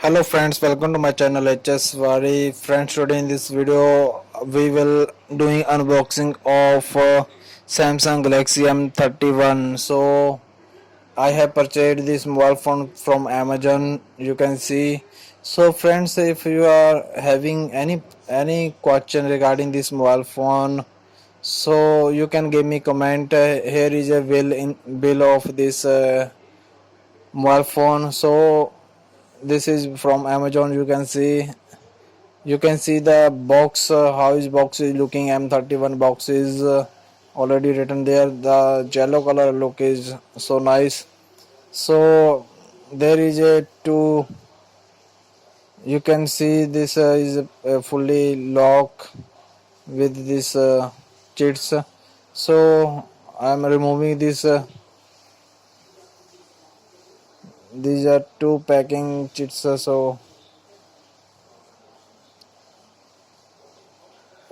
Hello friends, welcome to my channel HS Vari. Friends, today in this video we will doing unboxing of Samsung Galaxy M31. So I have purchased this mobile phone from Amazon. You can see. So friends, if you are having any question regarding this mobile phone, so you can give me comment. Here is a bill of this mobile phone. So this is from Amazon. You can see the box, how is box is looking. M31 box is already written there. The yellow color look is so nice. So there is a two. You can see this is a fully lock with this chits. So I am removing this. These are two packing chits. So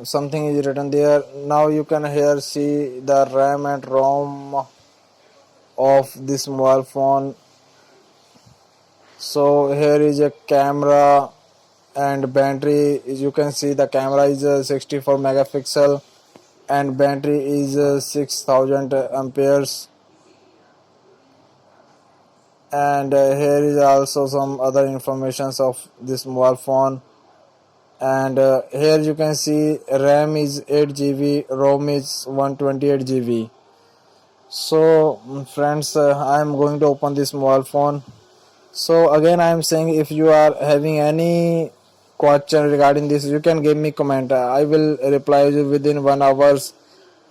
something is written there. Now you can here see the RAM and ROM of this mobile phone. So here is a camera and battery. You can see the camera is 64 megapixel and battery is 6000 amperes. And here is also some other informations of this mobile phone. And here you can see RAM is 8 GB, ROM is 128 GB. So friends, I am going to open this mobile phone. So again I am saying, if you are having any question regarding this, you can give me comment. I will reply you within 1 hour.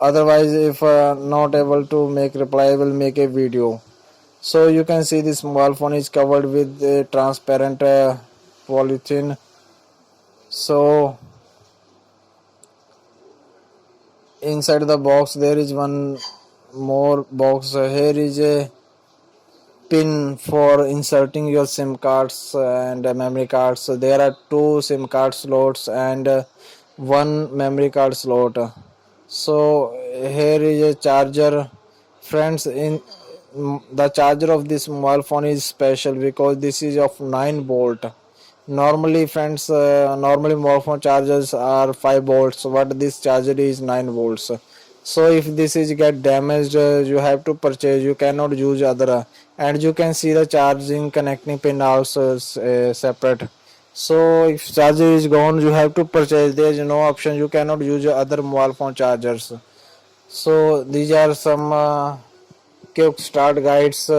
Otherwise, if not able to make reply, I will make a video. So you can see this mobile phone is covered with a transparent polythene. So inside the box there is one more box. Here is a pin for inserting your SIM cards and memory cards. So there are two SIM card slots and one memory card slot. So here is a charger. Friends, in the charger of this mobile phone is special because this is of 9 volt. Normally friends, normally mobile phone chargers are 5 volts, but this charger is 9 volts. So if this is get damaged, you have to purchase, you cannot use other. And you can see the charging connecting pin also is separate. So if charger is gone, you have to purchase. There is no option, you cannot use other mobile phone chargers. So these are some quick start guides.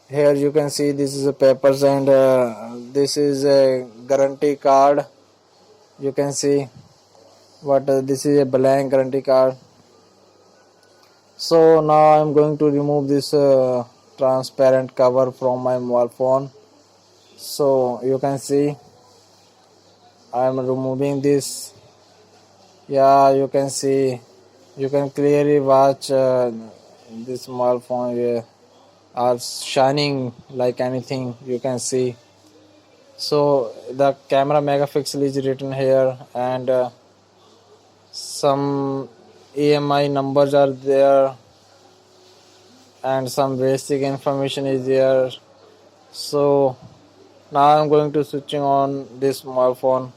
Here you can see this is a papers, and this is a guarantee card. You can see, but this is a blank guarantee card. So now I am going to remove this transparent cover from my mobile phone. So you can see I am removing this. Yeah, you can see, you can clearly watch this mobile phone here are shining like anything. You can see. So the camera megapixel is written here, and some EMI numbers are there, and some basic information is there. So now I'm going to switching on this mobile phone.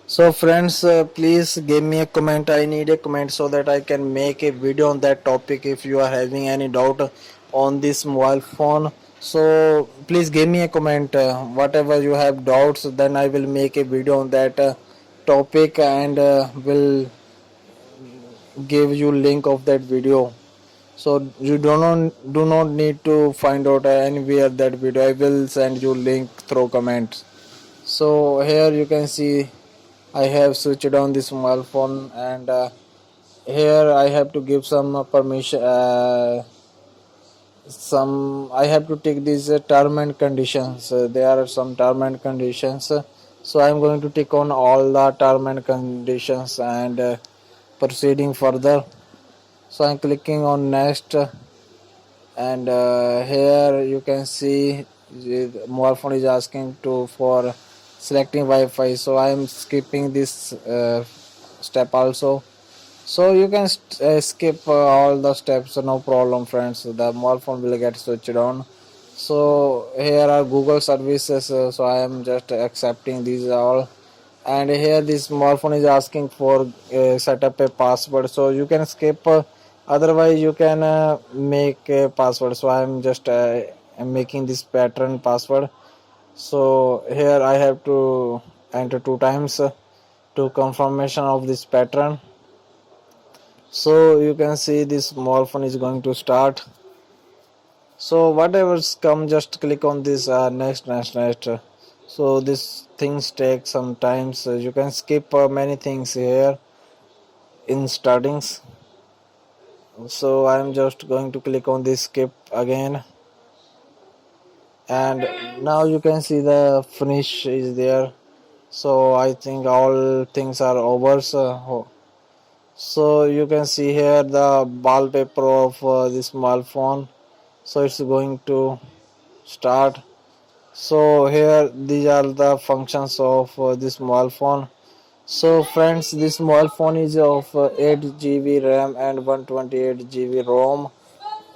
So friends, please give me a comment. I need a comment so that I can make a video on that topic. If you are having any doubt on this mobile phone, so please give me a comment. Whatever you have doubts, then I will make a video on that topic, and will give you link of that video. So you do not need to find out anywhere that video. I will send you link through comments. So here you can see I have switched on this mobile phone, and here I have to give some permission. I have to take these term and conditions. There are some term and conditions. So I am going to tick on all the term and conditions and proceeding further. So I am clicking on next, and here you can see the mobile phone is asking to for selecting Wi-Fi. So I am skipping this step also. So you can skip all the steps, no problem friends. The mobile phone will get switched on. So here are Google services, so I am just accepting these all. And here this small phone is asking for set up a password, so you can skip, otherwise you can make a password. So I am just I'm making this pattern password. So here I have to enter 2 times to confirmation of this pattern. So you can see this small phone is going to start. So whatever's come, just click on this next. So this things take some time, so you can skip many things here in startings. So I'm just going to click on this skip again, and now you can see the finish is there. So I think all things are over. So you can see here the wallpaper of this mobile phone. So it's going to start. So here these are the functions of this mobile phone. So friends, this mobile phone is of 8 GB RAM and 128 GB ROM.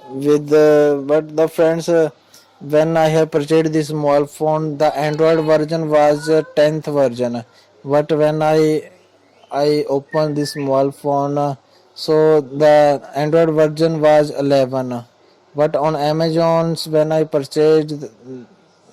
With but the friends, when I have purchased this mobile phone, the Android version was 10th version. But when I opened this mobile phone, so the Android version was 11. But on Amazon's when I purchased